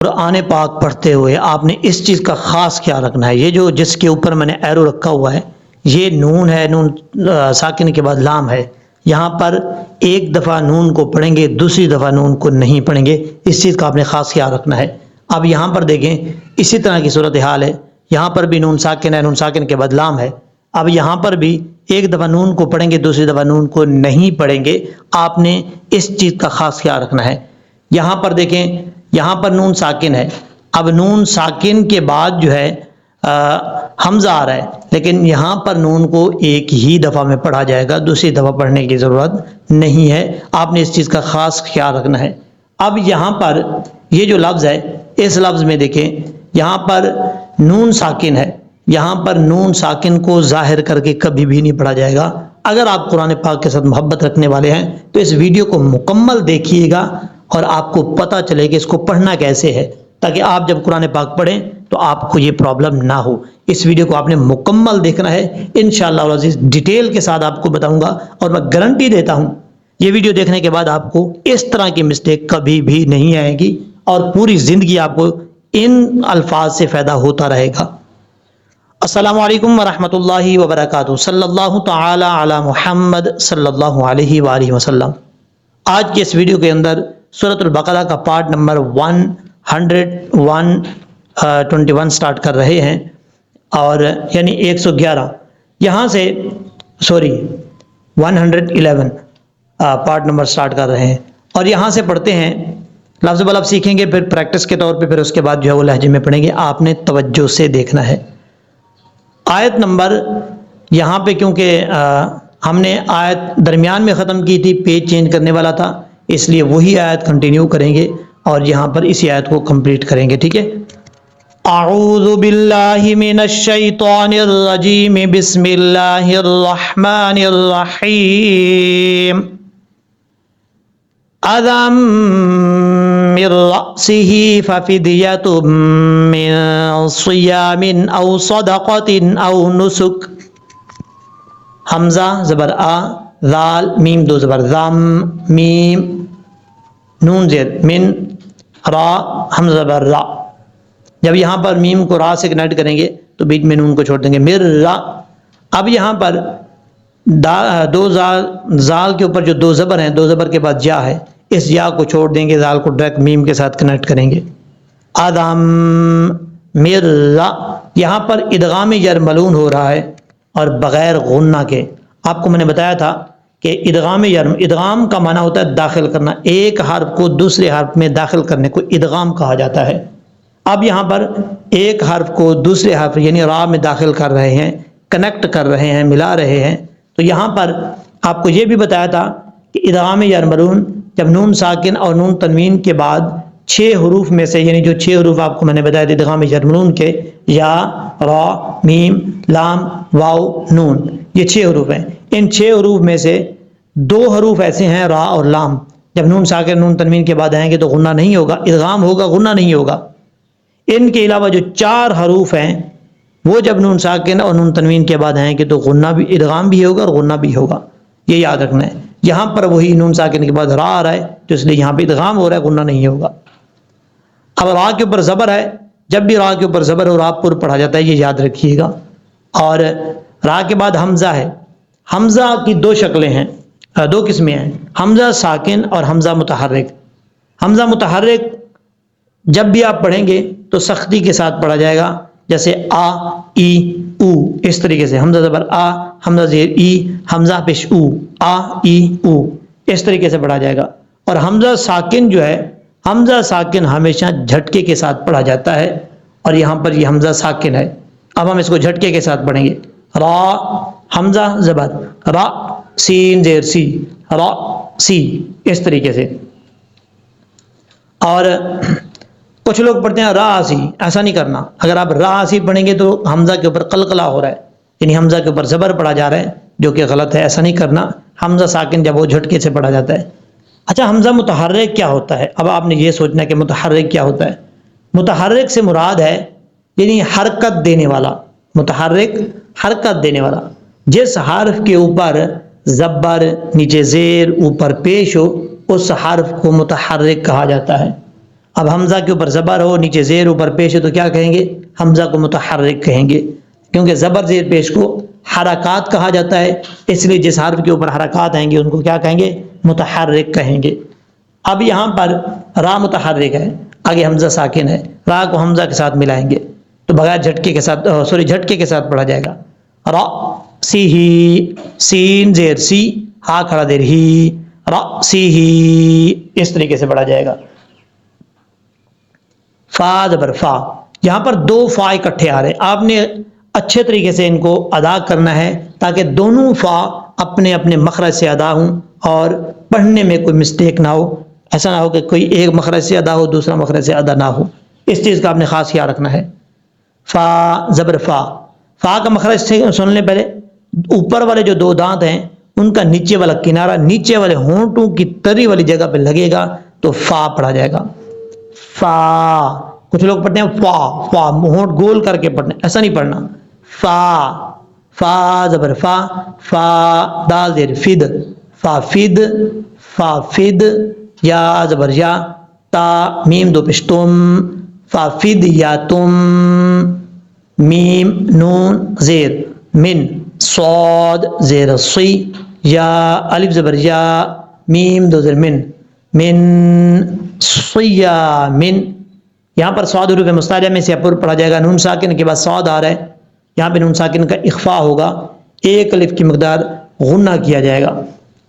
قرآن پاک پڑھتے ہوئے آپ نے اس چیز کا خاص خیال رکھنا ہے، یہ جو جس کے اوپر میں نے ایرو رکھا ہوا ہے یہ نون ہے، نون ساکن کے بعد لام ہے، یہاں پر ایک دفعہ نون کو پڑھیں گے، دوسری دفعہ نون کو نہیں پڑھیں گے، اس چیز کا آپ نے خاص خیال رکھنا ہے۔ اب یہاں پر دیکھیں اسی طرح کی صورتحال ہے، یہاں پر بھی نون ساکن ہے، نون ساکن کے بعد لام ہے، اب یہاں پر بھی ایک دفعہ نون کو پڑھیں گے، دوسری دفعہ نون کو نہیں پڑھیں گے، آپ نے اس چیز کا خاص خیال رکھنا ہے۔ یہاں پر دیکھیں یہاں پر نون ساکن ہے، اب نون ساکن کے بعد جو ہے حمزہ آ رہا ہے، لیکن یہاں پر نون کو ایک ہی دفعہ میں پڑھا جائے گا، دوسری دفعہ پڑھنے کی ضرورت نہیں ہے، آپ نے اس چیز کا خاص خیال رکھنا ہے۔ اب یہاں پر یہ جو لفظ ہے اس لفظ میں دیکھیں یہاں پر نون ساکن ہے، یہاں پر نون ساکن کو ظاہر کر کے کبھی بھی نہیں پڑھا جائے گا۔ اگر آپ قرآن پاک کے ساتھ محبت رکھنے والے ہیں تو اس ویڈیو کو مکمل دیکھیے گا اور آپ کو پتہ چلے کہ اس کو پڑھنا کیسے ہے، تاکہ آپ جب قرآن پاک پڑھیں تو آپ کو یہ پرابلم نہ ہو۔ اس ویڈیو کو آپ نے مکمل دیکھنا ہے، انشاءاللہ العزیز ڈیٹیل کے ساتھ آپ کو بتاؤں گا، اور میں گارنٹی دیتا ہوں یہ ویڈیو دیکھنے کے بعد آپ کو اس طرح کی مسٹیک کبھی بھی نہیں آئے گی، اور پوری زندگی آپ کو ان الفاظ سے فائدہ ہوتا رہے گا۔ السلام علیکم ورحمۃ اللہ وبرکاتہ، صلی اللہ تعالی علی محمد صلی اللہ علیہ وآلہ وسلم۔ آج کے اس ویڈیو کے اندر سورۃ البقرہ کا پارٹ نمبر 121 سٹارٹ کر رہے ہیں، اور یعنی 111 یہاں سے 111 پارٹ نمبر سٹارٹ کر رہے ہیں، اور یہاں سے پڑھتے ہیں، لفظ بلفظ سیکھیں گے، پھر پریکٹس کے طور پہ، پھر اس کے بعد جو ہے وہ لہجے میں پڑھیں گے، آپ نے توجہ سے دیکھنا ہے۔ آیت نمبر یہاں پہ کیونکہ ہم نے آیت درمیان میں ختم کی تھی، پیج چینج کرنے والا تھا، اس لیے وہی آیت کنٹینیو کریں گے اور یہاں پر اسی آیت کو کمپلیٹ کریں گے، ٹھیک ہے۔ اعوذ باللہ من الشیطان الرجیم، بسم اللہ الرحمن الرحیم۔ اذى من رأسه ففدية من صيام أو صدقة أو نسك۔ حمزہ زبر آ، ذال میم دو زبر ذم، میم نون زیر من، را حمزہ زبر را، جب یہاں پر میم کو را سے کنیکٹ کریں گے تو بیچ میں نون کو چھوڑ دیں گے، مر را۔ اب یہاں پر دو زال کے اوپر جو دو زبر ہیں، دو زبر کے بعد یا ہے، اس یا کو چھوڑ دیں گے، زال کو ڈائریکٹ میم کے ساتھ کنیکٹ کریں گے، آدم مرہ۔ یہاں پر ادغام یرملون ہو رہا ہے اور بغیر غنہ کے۔ آپ کو میں نے بتایا تھا کہ ادغام کا معنی ہوتا ہے داخل کرنا، ایک حرف کو دوسرے حرف میں داخل کرنے کو ادغام کہا جاتا ہے۔ اب یہاں پر ایک حرف کو دوسرے حرف یعنی را میں داخل کر رہے ہیں، کنیکٹ کر رہے ہیں، ملا رہے ہیں، تو یہاں پر آپ کو یہ بھی بتایا تھا کہ ادغام یرملون جب نون ساکن اور نون تنوین کے بعد 6 حروف میں سے، یعنی جو 6 حروف آپ کو میں نے بتایا تھے ادغام یرملون کے، یا، را، میم، لام، واو، نون، یہ 6 حروف ہیں۔ ان 6 حروف میں سے 2 حروف ایسے ہیں، را اور لام، جب نون ساکن نون تنوین کے بعد آئیں گے تو غنہ نہیں ہوگا، ادغام ہوگا، غنہ نہیں ہوگا۔ ان کے علاوہ جو 4 حروف ہیں وہ جب نون ساکن اور نون تنوین کے بعد آئیں گے تو غنہ بھی، ادغام بھی ہوگا اور غنہ بھی ہوگا، یہ یاد رکھنا ہے۔ یہاں پر وہی نون ساکن کے بعد را آ رہا ہے تو اس لیے یہاں پہ ادغام ہو رہا ہے، غنہ نہیں ہوگا۔ اب را کے اوپر زبر ہے، جب بھی را کے اوپر زبر اور را پر پڑھا جاتا ہے، یہ یاد رکھیے گا۔ اور را کے بعد حمزہ ہے، حمزہ کی 2 شکلیں ہیں، 2 قسمیں ہیں، حمزہ ساکن اور حمزہ متحرک۔ حمزہ متحرک جب بھی آپ پڑھیں گے تو سختی کے ساتھ پڑھا جائے گا، جیسے آ، ای، او، اس طریقے سے حمزہ زبر آ، حمزہ زیر ای، حمزہ پیش او، آ، ای، او، اس طریقے سے پڑھا جائے گا۔ اور حمزہ ساکن جو ہے، حمزہ ساکن ہمیشہ جھٹکے کے ساتھ پڑھا جاتا ہے، اور یہاں پر یہ حمزہ ساکن ہے۔ اب ہم اس کو جھٹکے کے ساتھ پڑھیں گے، را، حمزہ زبر را، سین زیر سی، را، سی، اس طریقے سے۔ اور کچھ لوگ پڑھتے ہیں راسی، ایسا نہیں کرنا۔ اگر آپ راسی پڑھیں گے تو حمزہ کے اوپر قلقلہ ہو رہا ہے، یعنی حمزہ کے اوپر زبر پڑھا جا رہا ہے، جو کہ غلط ہے، ایسا نہیں کرنا۔ حمزہ ساکن جب وہ جھٹکے سے پڑھا جاتا ہے۔ اچھا، حمزہ متحرک کیا ہوتا ہے؟ اب آپ نے یہ سوچنا کہ متحرک کیا ہوتا ہے۔ متحرک سے مراد ہے یعنی حرکت دینے والا، متحرک حرکت دینے والا، جس حرف کے اوپر زبر، نیچے زیر، اوپر پیش ہو، اس حرف کو متحرک کہا جاتا ہے۔ اب حمزہ کے اوپر زبر ہو، نیچے زیر، اوپر پیش ہے، تو کیا کہیں گے؟ حمزہ کو متحرک کہیں گے، کیونکہ زبر زیر پیش کو حرکات کہا جاتا ہے، اس لیے جس حرف کے اوپر حرکات آئیں گے ان کو کیا کہیں گے؟ متحرک کہیں گے۔ اب یہاں پر را متحرک ہے، آگے حمزہ ساکن ہے، را کو حمزہ کے ساتھ ملائیں گے تو بغیر جھٹکے کے ساتھ جھٹکے کے ساتھ پڑھا جائے گا۔ را سی ہی، سین زیر سی، ہا کھڑا دیر ہی، را سی ہی، اس طریقے سے پڑھا جائے گا۔ فا زبر فا، یہاں پر دو فا اکٹھے آ رہے ہیں، آپ نے اچھے طریقے سے ان کو ادا کرنا ہے تاکہ دونوں فا اپنے اپنے مخرج سے ادا ہوں اور پڑھنے میں کوئی مسٹیک نہ ہو، ایسا نہ ہو کہ کوئی ایک مخرج سے ادا ہو دوسرا مخرج سے ادا نہ ہو، اس چیز کا آپ نے خاص خیال رکھنا ہے۔ فا زبر فا، فا کا مخرج سے سن لیں پہلے، اوپر والے جو دو دانت ہیں ان کا نیچے والا کنارہ نیچے والے ہونٹوں کی تری والی جگہ پہ لگے گا تو فا پڑھا جائے گا۔ فا، کچھ لوگ پڑھتے ہیں فا، فا ہونٹ گول کر کے پڑھنا، ایسا نہیں پڑھنا۔ فا، فا زبر فا، فا دال زیر فد، فا فد، فا فد، یا زبر یا، تا میم دو پیش تم، فا فد یا تم، میم نون زیر من، صاد زیر سی، یا الف زبر یا، میم دو زیر من، من صیامن، یہاں پر صاد حروف مستعلیہ میں سے پر پڑھا جائے گا، نون ساکن کے بعد صاد آ رہا ہے، یہاں پہ نون ساکن کا اخفا ہوگا، ایک الف کی مقدار غنہ کیا جائے گا،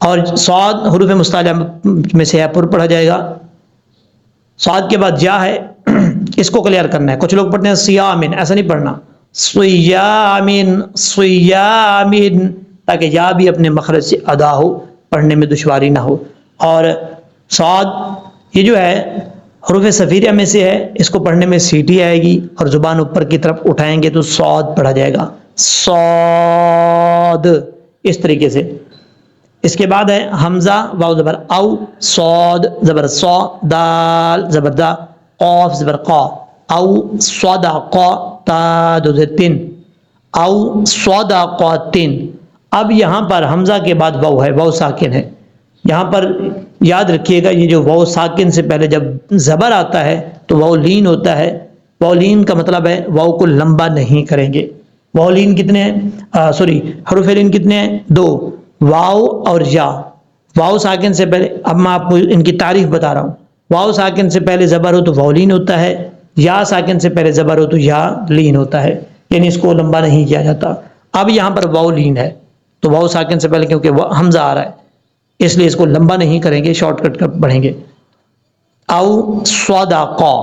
اور صاد حروف مستعلیہ میں سے پر پڑھا جائے گا۔ صاد کے بعد یا ہے، اس کو کلیئر کرنا ہے، کچھ لوگ پڑھتے ہیں سیامن، ایسا نہیں پڑھنا، سیامن، سیامن، تاکہ یا بھی اپنے مخرج سے ادا ہو، پڑھنے میں دشواری نہ ہو۔ اور صاد یہ جو ہے حروف صفیریہ میں سے ہے، اس کو پڑھنے میں سیٹی آئے گی اور زبان اوپر کی طرف اٹھائیں گے تو صاد پڑھا جائے گا، صاد، اس طریقے سے۔ اس کے بعد ہے حمزہ واو زبر او، صاد زبر صا، دال زبر دا، قاف زبر قا، او صدقا، تا دو زبر تن، او صدقاتن۔ اب یہاں پر حمزہ کے بعد واو ہے، واو ساکن ہے، یہاں پر یاد رکھیے گا یہ جو واو ساکن سے پہلے جب زبر آتا ہے تو واو لین ہوتا ہے، واو لین کا مطلب ہے واو کو لمبا نہیں کریں گے۔ واو لین کتنے ہیں؟ حروف لین کتنے ہیں؟ دو، واو اور یا۔ واو ساکن سے پہلے، اب میں آپ کو ان کی تعریف بتا رہا ہوں، واو ساکن سے پہلے زبر ہو تو واو لین ہوتا ہے، یا ساکن سے پہلے زبر ہو تو یا لین ہوتا ہے، یعنی اس کو لمبا نہیں کیا جاتا۔ اب یہاں پر واو لین ہے تو واو ساکن سے پہلے کیونکہ حمزہ آ رہا ہے اس لیے اس کو لمبا نہیں کریں گے، شارٹ کٹ کر پڑھیں گے۔ او صدقا،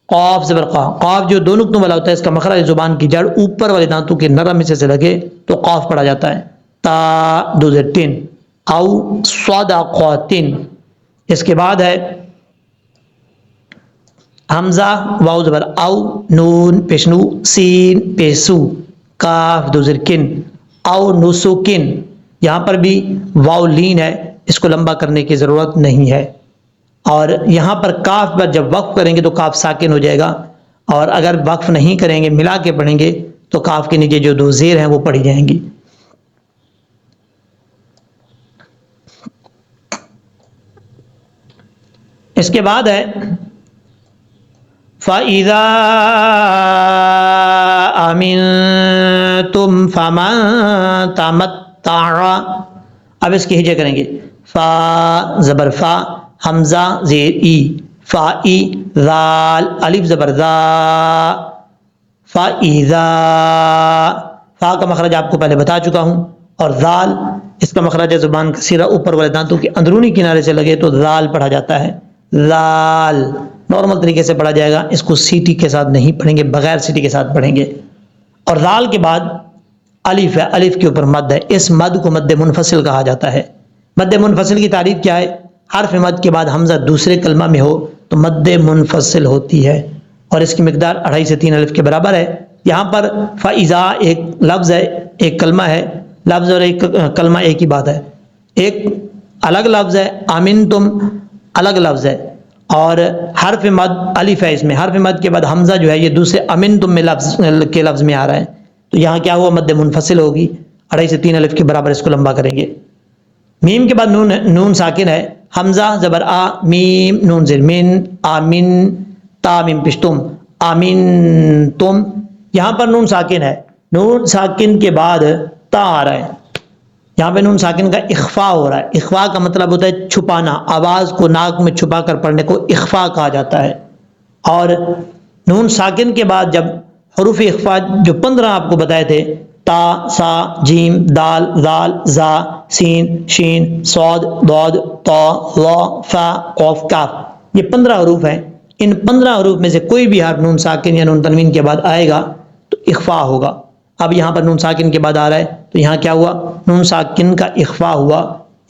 قاف زبر قا، قاف جو دو نقطوں والا ہوتا ہے اس کا مخرج زبان کی جڑ اوپر والے دانتوں کے نرم حصے سے لگے تو قاف پڑھا جاتا ہے، تا دو زیر تن، او صدقاتن۔ اس کے بعد ہے حمزہ واو زبر او، نون پیشنو، سین پیسو، کاف دو زیر کن، او نسکن، یہاں پر بھی واو لین ہے، اس کو لمبا کرنے کی ضرورت نہیں ہے۔ اور یہاں پر کاف پر جب وقف کریں گے تو کاف ساکن ہو جائے گا، اور اگر وقف نہیں کریں گے ملا کے پڑھیں گے تو کاف کے نیچے جو دو زیر ہیں وہ پڑھی جائیں گی۔ اس کے بعد ہے فَإِذَا أَمِنْتُمْ فَمَنْ تَمَتَّعَ، اب اس کی ہجے کریں گے، فا زبر فا، حمزہ زیر ای، فا ای، ذال الف زبر ذا، فَإِذَا، فا کا مخرج آپ کو پہلے بتا چکا ہوں، اور ذال اس کا مخرج زبان کا سیرا اوپر والے دانتوں کے اندرونی کنارے سے لگے تو ذال پڑھا جاتا ہے، ذال نارمل طریقے سے پڑھا جائے گا، اس کو سیٹی کے ساتھ نہیں پڑھیں گے، بغیر سیٹی کے ساتھ پڑھیں گے۔ اور ذال کے بعد الف ہے، الف کے اوپر مد ہے، اس مد کو مد منفصل کہا جاتا ہے۔ مد منفصل کی تعریف کیا ہے؟ حرف مد کے بعد حمزہ دوسرے کلمہ میں ہو تو مد منفصل ہوتی ہے، اور اس کی مقدار 2.5 سے 3 الف کے برابر ہے۔ یہاں پر فَإِذَا ایک لفظ ہے، ایک کلمہ ہے، لفظ اور ایک کلمہ ایک ہی بات ہے، ایک الگ لفظ ہے، آمنتم الگ لفظ ہے، اور حرف مد الف ہے، اس میں حرف مد کے بعد حمزہ جو ہے یہ دوسرے امنتم میں لفظ میں آ رہا ہے، تو یہاں کیا ہوا؟ مد منفصل ہوگی، 2.5 سے 3 الف کے برابر اس کو لمبا کریں گے۔ میم کے بعد نون ساکن ہے، حمزہ زبر آ، میم نون زیر من، آمین، تا میم پیش تم، آمین تم. یہاں پر نون ساکن ہے، نون ساکن کے بعد تا آ رہا ہے. یہاں پہ نون ساکن کا اخفا ہو رہا ہے. اخفا کا مطلب ہوتا ہے چھپانا، آواز کو ناک میں چھپا کر پڑھنے کو اخفا کہا جاتا ہے. اور نون ساکن کے بعد جب حروف اخفا جو 15 آپ کو بتائے تھے، تا، سا، جیم، دال، ذال، زا، سین، شین، صاد، ضاد، طا، ظا، فا، قاف، کاف، یہ 15 حروف ہیں. ان 15 حروف میں سے کوئی بھی حرف نون ساکن یا نون تنوین کے بعد آئے گا تو اخفا ہوگا. اب یہاں پر نون ساکن کے بعد آ رہا ہے تو یہاں کیا ہوا؟ نون ساکن کا اخفا ہوا.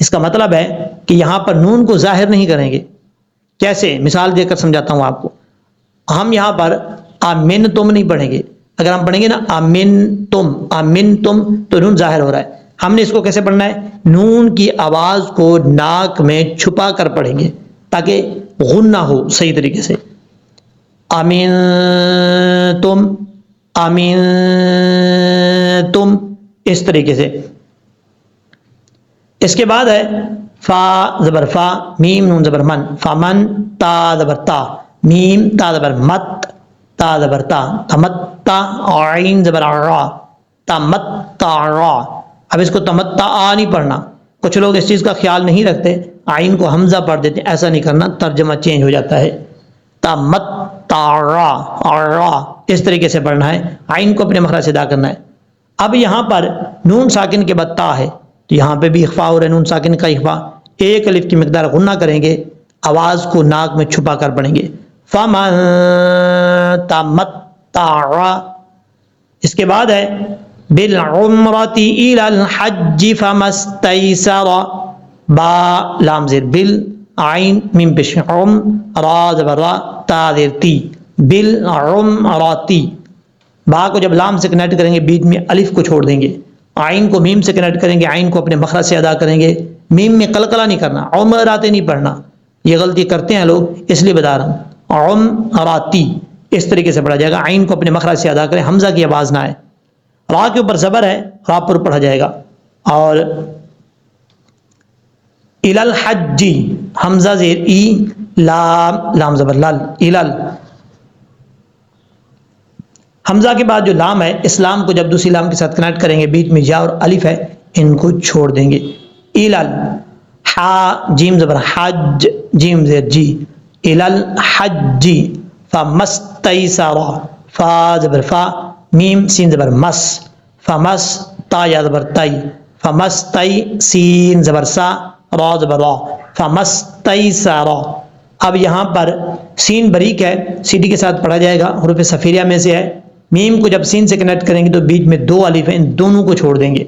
اس کا مطلب ہے کہ یہاں پر نون کو ظاہر نہیں کریں گے. کیسے؟ مثال دے کر سمجھاتا ہوں آپ کو. ہم یہاں پر آمن تم نہیں پڑھیں گے. اگر ہم پڑھیں گے نا آمن تم تو نون ظاہر ہو رہا ہے. ہم نے اس کو کیسے پڑھنا ہے؟ نون کی آواز کو ناک میں چھپا کر پڑھیں گے تاکہ غنہ ہو صحیح طریقے سے. آمین تم اس طریقے سے. اس کے بعد ہے فا زبر فا، میم نون زبر من، فامن، تا زبر تا، میم تا زبر مت، تا زبر تا، تمتا، عین زبر را، تمتع. اب اس کو تمتع نہیں پڑھنا. کچھ لوگ اس چیز کا خیال نہیں رکھتے، عین کو حمزہ پڑھ دیتے. ایسا نہیں کرنا، ترجمہ چینج ہو جاتا ہے. تمتع را اس طریقے سے پڑھنا ہے. عین کو اپنے مخرج سے ادا کرنا ہے. اب یہاں پر نون ساکن کے بعد تا ہے تو یہاں پہ بھی اخفا ہو رہا ہے. نون ساکن کا اخفا، ایک الف کی مقدار غنہ کریں گے، آواز کو ناک میں چھپا کر پڑھیں گے. فمن تمتع. اس کے بعد ہے بالعمرۃ الی الحج فمستیسر، با لام زیر بل، عین میم پیش عم، را زبر را، تا زیر تی، بالعمرۃ. با کو جب لام سے کنیکٹ کریں گے بیچ میں الف کو چھوڑ دیں گے. عین کو میم سے کنیکٹ کریں گے، عین کو اپنے مخرج سے ادا کریں گے. میم میں قلقلہ نہیں کرنا، عمراتے نہیں پڑھنا. یہ غلطی کرتے ہیں لوگ، اس لیے بتا رہا ہوں. عمراتی اس طریقے سے پڑھا جائے گا. عین کو اپنے مخرج سے ادا کریں، حمزہ کی آواز نہ آئے. را کے اوپر زبر ہے، را پر پڑھا جائے گا. اور الی الحج، حمزہ زیر ای، لام زبر لال، الال. حمزہ کے بعد جو لام ہے، اس لام کو جب دوسری لام کے ساتھ کنیکٹ کریں گے بیچ میں یا اور الف ہے، ان کو چھوڑ دیں گے. الال. حا جیم زبر حج، جیم زیر جی، الال حج. فمستیسر، فا زبر فا، میم سین زبر مس، فمس، تا یا زبر تئی، فمستی، سین زبر سا، را زبر را، فمستیسر. اب یہاں پر سین بریک ہے، سیٹی کے ساتھ پڑھا جائے گا، حروف صفیریہ میں سے ہے. میم کو جب سین سے کنیکٹ کریں گے تو بیچ میں دو الف ہیں، ان دونوں کو چھوڑ دیں گے.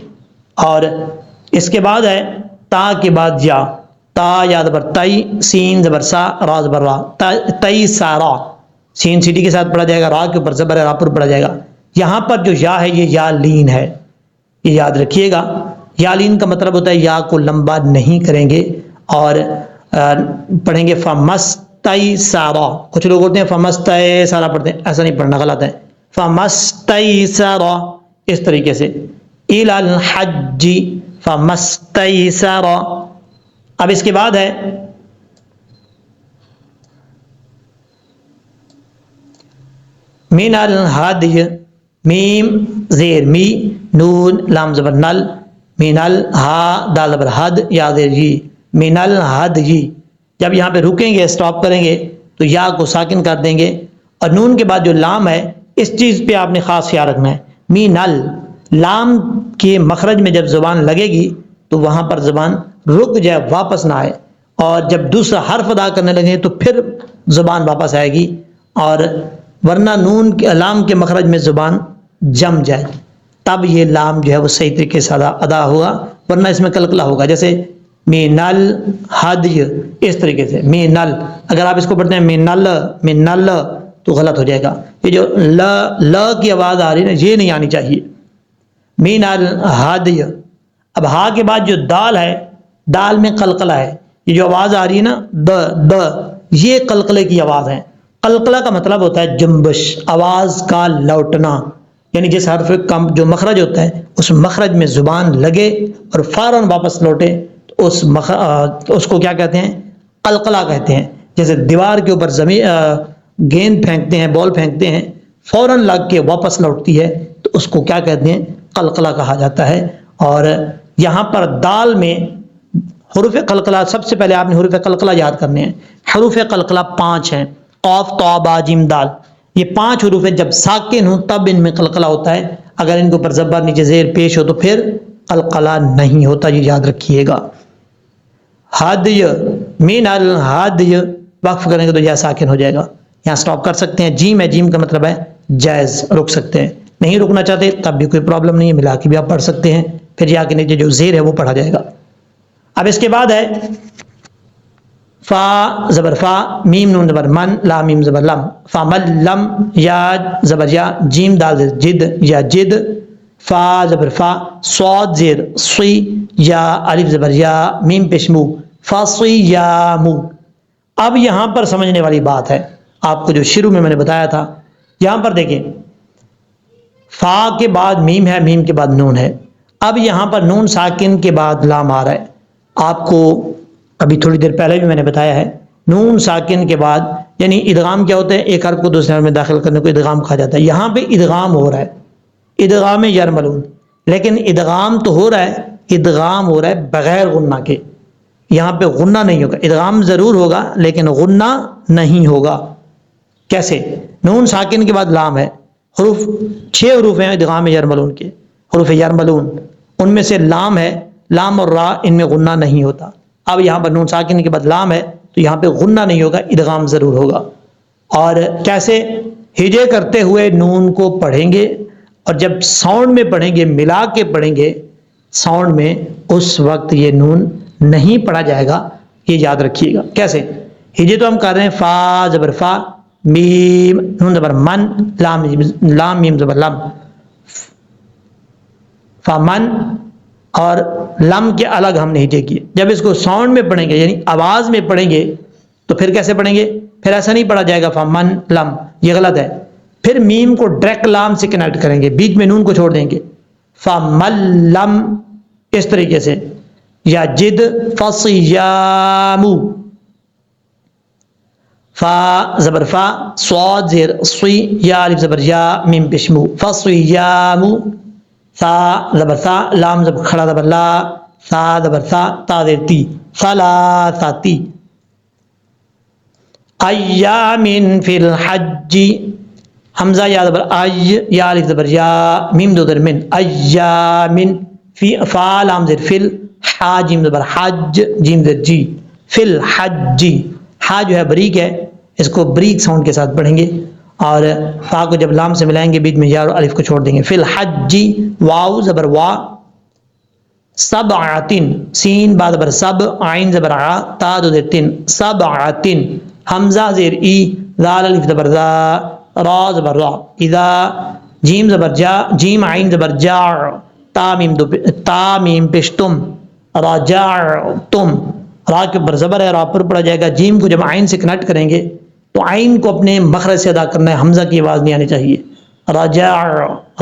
اور اس کے بعد ہے تا کے بعد یا، تا یا زبر تئی، سین زبر سا، را زبر را، تئی سارا. سین سیٹی کے ساتھ پڑھا جائے گا، را کے اوپر زبر ہے، را پر پڑھا جائے گا. یہاں پر جو یا ہے یہ یا لین ہے، یہ یاد رکھیے گا. یا لین کا مطلب ہوتا ہے یا کو لمبا نہیں کریں گے اور پڑھیں گے فمستئی سارا. کچھ لوگ ہوتے ہیں فمستئی سارا پڑھتے ہیں، ایسا نہیں پڑھنا، غلط ہے. فمستئی سارا اس طریقے سے. الی الحج فمستئی سارا. اب اس کے بعد ہے من الہدی، میم زیر می، نون لام زبر نل، من الہا دال زبر حد، یا زیر جی، من الہدی. جب یہاں پہ رکیں گے، اسٹاپ کریں گے تو یا کو ساکن کر دیں گے. اور نون کے بعد جو لام ہے اس چیز پہ آپ نے خاص خیال رکھنا ہے. من ال، لام کے مخرج میں جب زبان لگے گی تو وہاں پر زبان رک جائے، واپس نہ آئے. اور جب دوسرا حرف ادا کرنے لگے تو پھر زبان واپس آئے گی. اور ورنہ نون کے لام کے مخرج میں زبان جم جائے تب یہ لام جو ہے وہ صحیح طریقے سے ادا ہوگا، ورنہ اس میں قلقلہ ہوگا. جیسے من الہدی اس طریقے سے. من ال، اگر آپ اس کو پڑھتے ہیں من ال تو غلط ہو جائے گا. یہ جو ل کی آواز آ رہی ہے نا، یہ نہیں آنی چاہیے. من الہدی. اب ہا کے بعد جو دال ہے، دال میں قلقلہ ہے. یہ جو آواز آ رہی ہے نا د، یہ قلقلے کی آواز ہے. قلقلہ کا مطلب ہوتا ہے جنبش، آواز کا لوٹنا. یعنی جس حرف کا جو مخرج ہوتا ہے اس مخرج میں زبان لگے اور فوراً واپس لوٹے تو اس کو کیا کہتے ہیں؟ قلقلہ کہتے ہیں. جیسے دیوار کے اوپر گیند پھینکتے ہیں، بال پھینکتے ہیں، فوراً لگ کے واپس لوٹتی ہے، تو اس کو کیا کہتے ہیں؟ قلقلہ کہا جاتا ہے. اور یہاں پر دال میں حروف قلقلہ، سب سے پہلے آپ نے حروف قلقلہ یاد کرنے ہیں. حروف قلقلہ 5 ہیں، قاف طا با جیم دال. یہ 5 حروف ہیں، جب ساکن ہوں تب ان میں قلقلہ ہوتا ہے، اگر ان کے اوپر زبر نیچے زیر پیش ہو تو پھر قلقلہ نہیں ہوتا، یہ یاد رکھیے گا. ہدی من الہدی، وقف کریں گے تو یا ساکن ہو جائے گا. یہاں سٹاپ کر سکتے ہیں. جیم ہے، جیم کا مطلب ہے جائز، رک سکتے ہیں. نہیں رکنا چاہتے تب بھی کوئی پرابلم نہیں ہے، ملا کے بھی آپ پڑھ سکتے ہیں. پھر یا کے نیچے جو زیر ہے وہ پڑھا جائے گا. اب اس کے بعد ہے فا زبر فا، میم نون زبر من، لام میم زبر لم. فمل لم، یا زبر یا، جیم دال زیر جد یا جد. فا زبر فا، صاد زیر صی، یا الف زبر یا، میم پیش مو، فصیامو. اب یہاں پر سمجھنے والی بات ہے، آپ کو جو شروع میں نے بتایا تھا. یہاں پر دیکھیں، فا کے بعد میم ہے، میم کے بعد نون ہے. اب یہاں پر نون ساکن کے بعد لام آ رہا ہے. آپ کو ابھی تھوڑی دیر پہلے بھی میں نے بتایا ہے، نون ساکن کے بعد یعنی ادغام کیا ہوتا ہے؟ ایک حرف کو دوسرے حرف میں داخل کرنے کو ادغام کہا جاتا ہے. یہاں پہ ادغام ہو رہا ہے، ادغام یرملون، لیکن ادغام تو ہو رہا ہے، ادغام ہو رہا ہے بغیر غنہ کے. یہاں پہ غنہ نہیں ہوگا، ادغام ضرور ہوگا لیکن غنہ نہیں ہوگا. کیسے؟ نون ساکن کے بعد لام ہے، حروف 6 حروف ہیں ادغام یرملون کے، حروف یرملون، ان میں سے لام ہے. لام اور را ان میں غنہ نہیں ہوتا. اب یہاں پر نون ساکن کے بعد لام ہے تو یہاں پہ غنہ نہیں ہوگا، ادغام ضرور ہوگا. اور کیسے؟ ہجے کرتے ہوئے نون کو پڑھیں گے، اور جب ساؤنڈ میں پڑھیں گے، ملا کے پڑھیں گے ساؤنڈ میں، اس وقت یہ نون نہیں پڑھا جائے گا. یہ یاد رکھیے گا. کیسے؟ ہجے تو ہم کر رہے ہیں، فا زبر فا، میم نون زبر من، لام میم زبر لم. فمن اور لم کے الگ ہم نے ہجے کیے. جب اس کو ساؤنڈ میں پڑھیں گے یعنی آواز میں پڑھیں گے تو پھر کیسے پڑھیں گے؟ پھر ایسا نہیں پڑھا جائے گا فمن لم، یہ غلط ہے. پھر میم کو ڈائریکٹ لام سے کنیکٹ کریں گے، بیچ میں نون کو چھوڑ دیں گے. فمل لم، اس طریقے سے. یا جد فصیامو، فا زبر فا، صاد زیر صی، یا الف زبر یا، میم پیش مو، فصیامو. ثا زبر ثا، لام زبر کھڑا زبر لا، ثا زبر ثا، تا زیر تی، ثلاثاتی. ایامن فی الحج، حمزہ یا زبر ای، یا الف زبر یا، میم دو در من، ایامن. فی فا لام زیر فل، حا جیم زبر حج، جیم زیر جی، فی الحج. ہا جو ہے بریک ہے، اس کو بریک ساؤنڈ کے ساتھ پڑھیں گے، اور فا کو جب لام سے ملائیں گے بیچ میں یا اور الف کو چھوڑ دیں گے. فی الحج، واو زبر وا، سبعتن، سین با زبر سب، عین زبر ع، تا دو زیر تن، سبعتن. حمزہ زیر ای، ذال الف زبر ذا، را زبر را، اذا، جیم زبر جا، جیم عین زبر جا، تا میم پیش تم، راجعتم. را کے اوپر زبر ہے، را پر پڑا جائے گا. جیم کو جب عین سے کنیکٹ کریں گے تو عین کو اپنے مخرج سے ادا کرنا ہے، حمزہ کی آواز نہیں آنی چاہیے.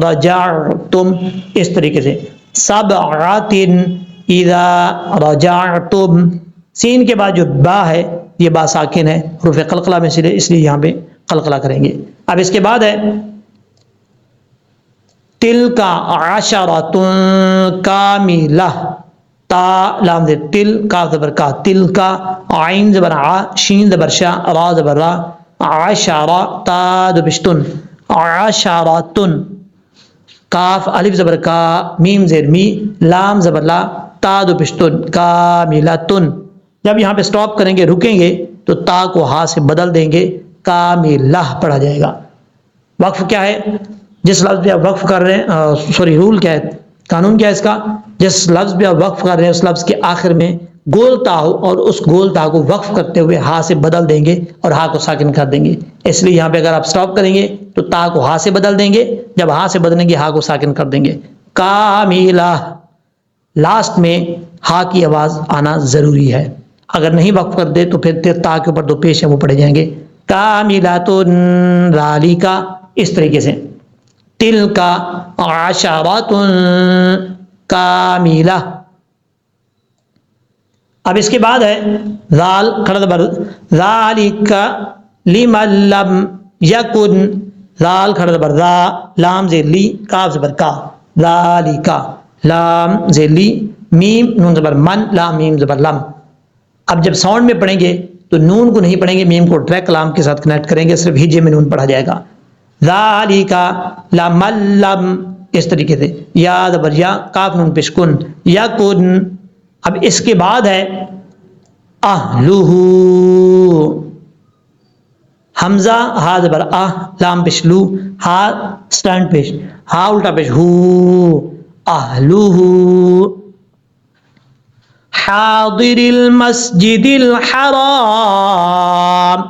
رجعتم، اس طریقے سے. سبعتن اذا رجعتم. سین کے بعد جو با ہے یہ با ساکن ہے، حروف قلقلہ میں سے، اس لیے یہاں پہ قلقلہ کریں گے. اب اس کے بعد ہے تلک عشرۃ کاملہ، تا لام زیر تل، کاف زبر کا، تل کا، عین زبر ع، شین زبر شا، را زبر را، عشرہ، تا دو بشتن، عشرۃن. کاف الف زبر کا، میم زیر می، لام زبر لا، تا دو پشتن، کاملتن. جب یہاں پہ سٹاپ کریں گے، رکیں گے تو تا کو ہا سے بدل دیں گے، کاملہ پڑھا جائے گا. وقف کیا ہے؟ جس لفظ پہ آپ وقف کر رہے ہیں، رول کیا ہے، قانون کیا ہے اس کا؟ جس لفظ پہ آپ وقف کر رہے ہیں اس لفظ کے آخر میں گول تا ہو، اور اس گول تا کو وقف کرتے ہوئے ہا سے بدل دیں گے اور ہا کو ساکن کر دیں گے. اس لیے یہاں پہ اگر آپ سٹاپ کریں گے تو تا کو ہا سے بدل دیں گے، جب ہا سے بدلیں گے ہا کو ساکن کر دیں گے. کاملہ، لاسٹ میں ہا کی آواز آنا ضروری ہے. اگر نہیں وقف کر دے تو پھر تا کے اوپر دو پیش ہیں وہ پڑے جائیں گے. کاملۃ ذالک، اس طریقے سے. تلک عشرۃ کاملہ. اب اس کے بعد ہے ذال کھڑا زبر ذالک لمن لم یکن، ذال کھڑا زبر ذا، لام زیر لی، کاف زبر کا، ذالکا، لام زیر لی، میم نون زبر من، لام میم زبر لم۔ اب جب ساؤنڈ میں پڑھیں گے تو نون کو نہیں پڑھیں گے، میم کو ڈائریکٹ لام کے ساتھ کنیکٹ کریں گے، صرف ہجے میں نون پڑھا جائے گا، ذالکا لمن لم، اس طریقے سے، یا زبر یا، کاف نون پیش کن، یکن۔ اب اس کے بعد ہے اہلہ، حمزہ ہا زبر لام پیش لو، ہا سٹینڈ پیش، ہا الٹا پیش ہو، اہلہ، حاضر المسجد الحرام،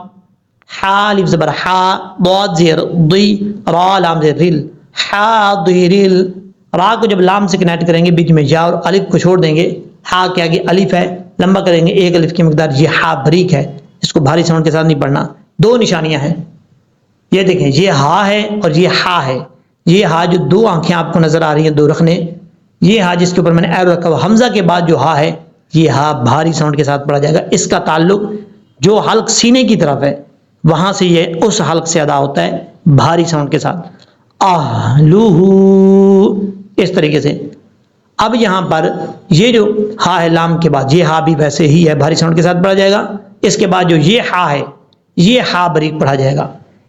حا الف زبر حا، ضاد زیر ضی، را لام زیر رل، حاضر را کو جب لام سے کنیکٹ کریں گے بیچ میں یا اور الف کو چھوڑ دیں گے، ہا کے آگے الف ہے، لمبا کریں گے ایک الف کی مقدار، یہ ہا بریک ہے، اس کو بھاری ساؤنڈ کے ساتھ نہیں پڑھنا۔ دو نشانیاں ہیں، یہ دیکھیں یہ ہا ہے اور یہ ہا ہے، یہ ہا جو دو آنکھیں آپ کو نظر آ رہی ہیں دو رخنے، یہ ہا جس کے اوپر میں نے ایرو رکھا ہوا، حمزہ کے بعد جو ہا ہے یہ ہا بھاری ساؤنڈ کے ساتھ پڑھا جائے گا، اس کا تعلق جو حلق سینے کی طرف ہے وہاں سے یہ اس حلق سے ادا ہوتا ہے بھاری ساؤنڈ کے ساتھ، اہلہ، اس طریقے سے۔ اب یہاں پر یہ جو ہا ہے لام کے بعد، یہ ہا بھی ویسے ہی ہے بھاری ساؤنڈ کے ساتھ پڑھا جائے گا، اس کے بعد جو یہ ہا ہے یہ ہا بریک پڑھا جائے گا،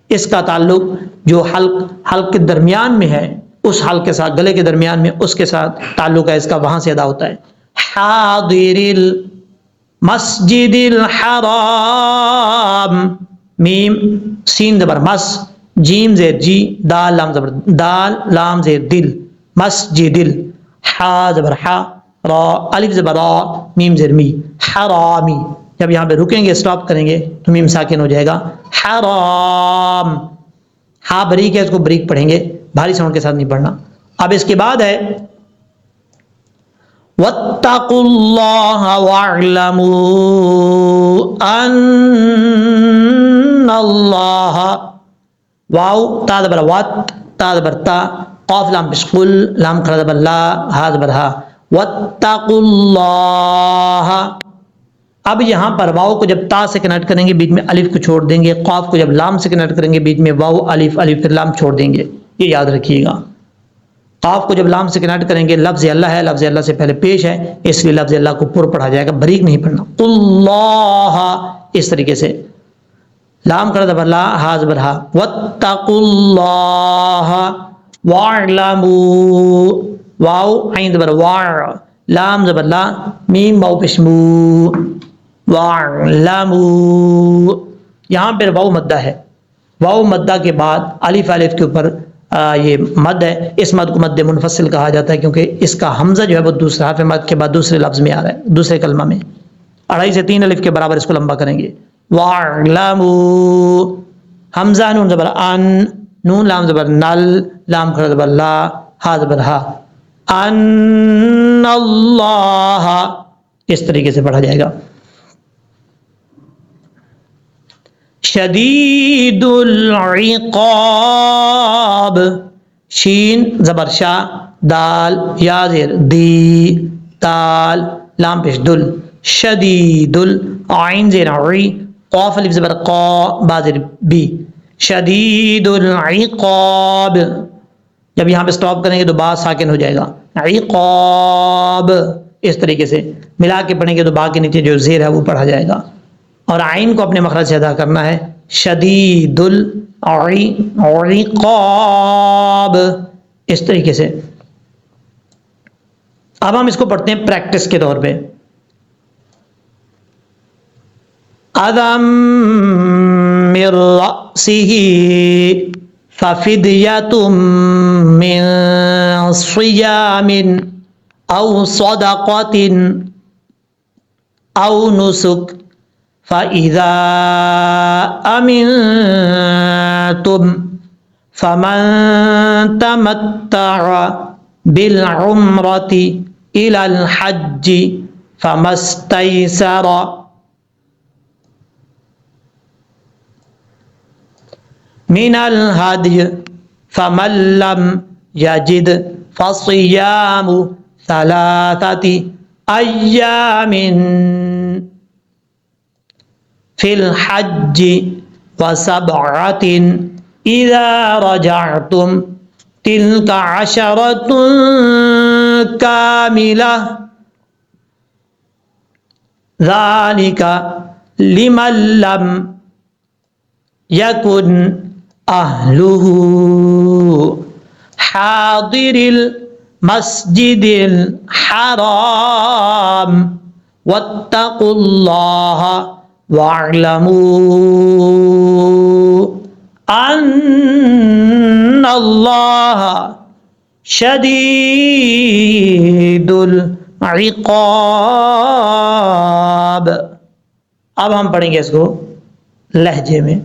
اس کا تعلق جو حلق کے درمیان میں ہے اس حلق کے ساتھ، گلے کے درمیان میں اس کے ساتھ تعلق ہے اس کا، وہاں سے ادا ہوتا ہے، حاضر المسجد الحرام، میم سین زبر مس، جیم زیر جی، دال لام زبر دال، لام زیر دل، مسجد، حا زبر حا، را الف زبر را، میم زیر می، حرامی، جب یہاں پہ رکیں گے سٹاپ کریں گے تو میم ساکن ہو جائے گا، حرام، ہا بریک ہے اس کو بریک پڑھیں گے، بھاری ساؤنڈ کے ساتھ نہیں پڑھنا۔ اب اس کے بعد ہے واتقوا اللہ واعلموا ان اللہ، واو تا زبر وات، تا زبر تا، قاف لام پیش قل، لام کھڑا زبر لا، ہا زبر ہا، واتقوا اللہ۔ اب یہاں پر واو کو جب تا سے کنیکٹ کریں گے بیچ میں الف کو چھوڑ دیں گے، قاف کو جب لام سے کنیکٹ کریں گے بیچ میں واو الف الف پھر لام چھوڑ دیں گے، یہ یاد رکھیے گا۔ قاف کو جب لام سے کنیکٹ کریں گے، لفظ اللہ ہے، لفظ اللہ سے پہلے پیش ہے، اس لیے لفظ اللہ کو پر پڑھا جائے گا، بریک نہیں پڑھنا، اللہ، اس طریقے سے، لام کھڑا زبر لا، ہا زبر ہا، واتقوا اللہ واعلموا، واو عین زبر واع، لام زبر لا، میم واو پیش مو، واعلموا، یہاں پر واو مدہ ہے، واو مدہ کے بعد الف الف کے اوپر یہ مد ہے، اس مد کو مد منفصل کہا جاتا ہے کیونکہ اس کا حمزہ جو ہے وہ دوسرے حرف مد کے بعد دوسرے لفظ میں آ رہا ہے، دوسرے کلمہ میں، 2.5 سے 3 الف کے برابر اس کو لمبا کریں گے، واعلموا، حمزہ نون زبر ان، نون لام زبر نل، لام کھڑا زبر لا، ہا زبر ہا، ان اللہ، اس طریقے سے پڑھا جائے گا۔ شدید العقاب، شین زبر شا، دال یا زیر دی، دال لام پیش دل، شدید عین زیر عی، قاف الف زبر قا، با زیر بی، شدید العقاب، جب یہاں پہ سٹاپ کریں گے تو با ساکن ہو جائے گا، عقاب، اس طریقے سے ملا کے پڑھیں گے تو با کے نیچے جو زیر ہے وہ پڑھا جائے گا، اور عین کو اپنے مخرج سے ادا کرنا ہے، شدید العقاب، اس طریقے سے۔ اب ہم اس کو پڑھتے ہیں پریکٹس کے طور پہ، اذم من رأسه ففدية من صيام أو صدقة أو نسك فإذا أمنتم فمن تمتع بالعمرة إلى الحج فما استيسر من الهدي فمن لم يجد فصيام 3 أيام فی الحج وسبعۃ اذا رجعتم تلک عشرۃ کاملہ ذالک لمن لم یکن اہلہ حاضر المسجد الحرام واتقوا اللہ واعلموا ان اللہ شدید العقاب۔ اب ہم پڑھیں گے اس کو لہجے میں،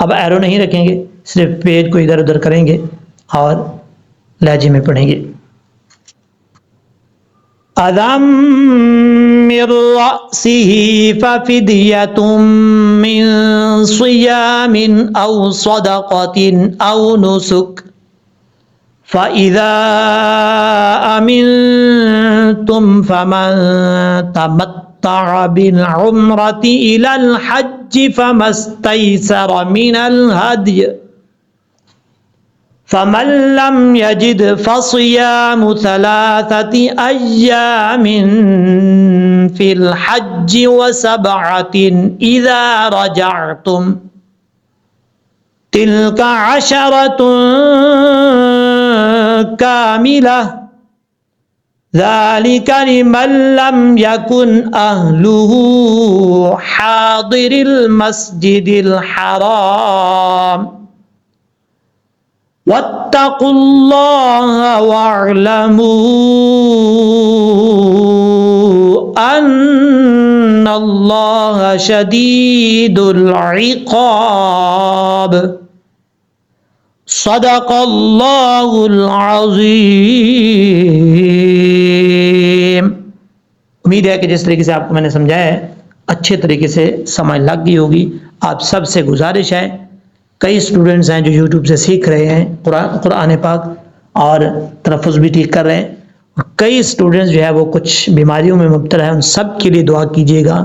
اب ایرو نہیں رکھیں گے، صرف پیج کو ادھر ادھر کریں گے اور لہجے میں پڑھیں گے۔ اذم من رأسه ففدية من صيام أو صدقة أو نسك فإذا أمنتم فمن تمتع بالعمرة إلى الحج فما استيسر من الهدي فمن لم يجد فصيام 3 أيام في الحج و7 إذا رجعتم تلك 10 كاملة ذلك لمن لم يكن أهله حاضر المسجد الحرام واتقوا اللہ واعلموا ان اللہ شدید العقاب۔ صدق اللہ العظیم۔ امید ہے کہ جس طریقے سے آپ کو میں نے سمجھایا ہے اچھے طریقے سے سمجھ لگ گئی ہوگی۔ آپ سب سے گزارش ہے، کئی اسٹوڈنٹس ہیں جو یوٹیوب سے سیکھ رہے ہیں قرآن پاک اور تلفظ بھی ٹھیک کر رہے ہیں، اور کئی اسٹوڈنٹس جو ہے وہ کچھ بیماریوں میں مبتلا ہیں، ان سب کے لیے دعا کیجیے گا۔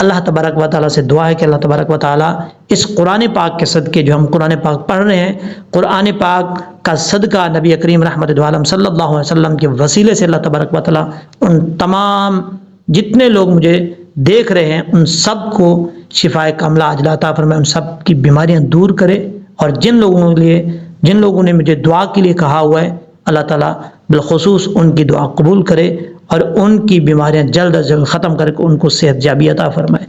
اللہ تبارک و تعالیٰ سے دعا ہے کہ اللہ تبارک و تعالیٰ اس قرآن پاک کے صدقے، جو ہم قرآن پاک پڑھ رہے ہیں، قرآن پاک کا صدقہ نبی کریم رحمت دو عالم صلی اللہ علیہ وسلم کے وسیلے سے اللہ تبارک و تعالیٰ ان تمام جتنے لوگ مجھے دیکھ رہے ہیں ان سب کو شفائے کاملہ عاجلہ عطا فرمائے، ان سب کی بیماریاں دور کرے، اور جن لوگوں نے مجھے دعا کے لیے کہا ہوا ہے اللہ تعالیٰ بالخصوص ان کی دعا قبول کرے اور ان کی بیماریاں جلد از جلد ختم کر کے ان کو صحت یابی عطا فرمائے۔